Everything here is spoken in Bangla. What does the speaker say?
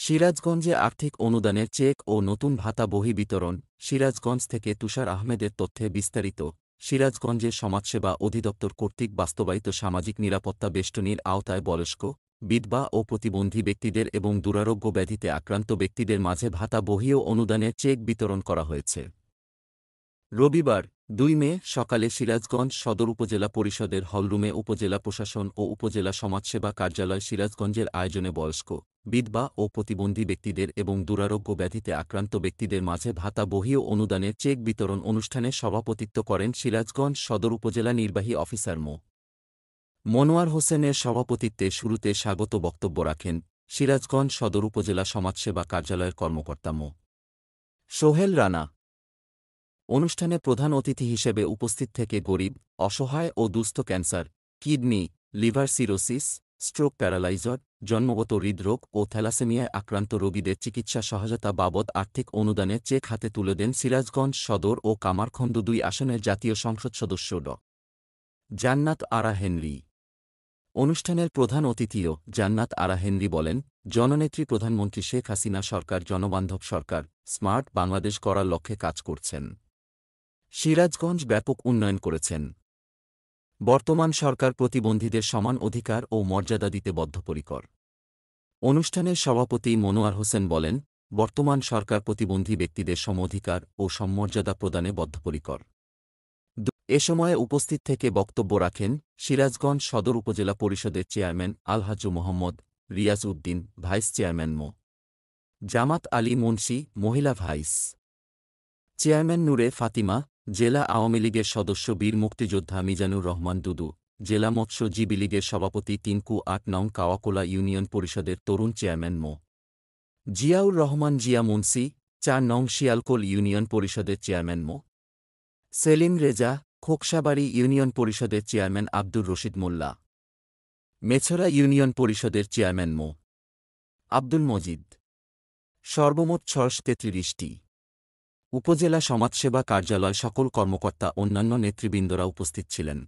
সিরাজগঞ্জে আর্থিক অনুদানের চেক ও নতুন ভাতা বহি বিতরণ। সিরাজগঞ্জ থেকে তুষার আহমেদের তথ্যে বিস্তারিত। সিরাজগঞ্জের সমাজসেবা অধিদপ্তর কর্তৃক বাস্তবায়িত সামাজিক নিরাপত্তা বেষ্টনীর আওতায় বয়স্ক, বিধবা ও প্রতিবন্ধী ব্যক্তিদের এবং দুরারোগ্য ব্যাধিতে আক্রান্ত ব্যক্তিদের মাঝে ভাতা বহি ও অনুদানের চেক বিতরণ করা হয়েছে। রবিবার ২ মে সকালে সিরাজগঞ্জ সদর উপজেলা পরিষদের হলরুমে উপজেলা প্রশাসন ও উপজেলা সমাজসেবা কার্যালয় সিরাজগঞ্জের আয়োজনে বয়স্ক, বিধবা ও প্রতিবন্ধী ব্যক্তিদের এবং দুরারোগ্য ব্যাধিতে আক্রান্ত ব্যক্তিদের মাঝে ভাতা বহি ও অনুদানের চেক বিতরণ অনুষ্ঠানে সভাপতিত্ব করেন সিরাজগঞ্জ সদর উপজেলা নির্বাহী অফিসার মো. মনোয়ার হোসেনের সভাপতিত্বে শুরুতে স্বাগত বক্তব্য রাখেন সিরাজগঞ্জ সদর উপজেলা সমাজসেবা কার্যালয়ের কর্মকর্তা মো. সোহেল রানা। অনুষ্ঠানে প্রধান অতিথি হিসেবে উপস্থিত থেকে গরিব, অসহায় ও দুস্থ cancer, kidney, liver cirrhosis, stroke, প্যারালাইজার, জন্মগত হৃদরোগ ও থ্যালাসেমিয়ায় আক্রান্ত রোগীদের চিকিৎসা সহায়তা বাবদ আর্থিক অনুদানের চেক হাতে তুলে দেন সিরাজগঞ্জ সদর ও কামারখন্দ ২ আসনের জাতীয় সংসদ সদস্য ড. জান্নাত আরা হেনরি। অনুষ্ঠানের প্রধান অতিথিও জান্নাত আরা হেনরি বলেন, জননেত্রী প্রধানমন্ত্রী শেখ হাসিনা সরকার জনবান্ধব সরকার, স্মার্ট বাংলাদেশ করার লক্ষ্যে কাজ করছেন। সিরাজগঞ্জ ব্যাপক উন্নয়ন করেছেন। বর্তমান সরকার প্রতিবন্ধীদের সমান অধিকার ও মর্যাদা দিতে বদ্ধপরিকর। অনুষ্ঠানের সভাপতি মনোয়ার হোসেন বলেন, বর্তমান সরকার প্রতিবন্ধী ব্যক্তিদের সমঅধিকার ও সমমর্যাদা প্রদানে বদ্ধপরিকর। এ সময়ে উপস্থিত থেকে বক্তব্য রাখেন সিরাজগঞ্জ সদর উপজেলা পরিষদের chairman Alhaj Mohammad Riaz Uddin, vice chairman Md. Jamat Ali Munshi, মহিলা ভাইস চেয়ারম্যান নূরে ফাতিমা, জেলা আওয়ামী লীগের সদস্য বীর মুক্তিযোদ্ধা মিজানুর রহমান দুদু, জেলা মৎস্যজীবী লীগের সভাপতি টিঙ্কু ৮ নং কাওয়াকোলা ইউনিয়ন পরিষদের তরুণ চেয়ারম্যান মো. জিয়াউর রহমান জিয়া মুন্সি, ৪ নং শিয়ালকোল ইউনিয়ন পরিষদের চেয়ারম্যান মো. সেলিম রেজা, খোকসাবাড়ি ইউনিয়ন পরিষদের চেয়ারম্যান আব্দুর রশিদ মোল্লা, মেছরা ইউনিয়ন পরিষদের চেয়ারম্যান মো. আব্দুল মজিদ। সর্বমোট ৬৩৩টি। উপজেলা সমাজসেবা কার্যালয় সকল কর্মকর্তা অন্যান্য নেতৃবৃন্দরা উপস্থিত ছিলেন।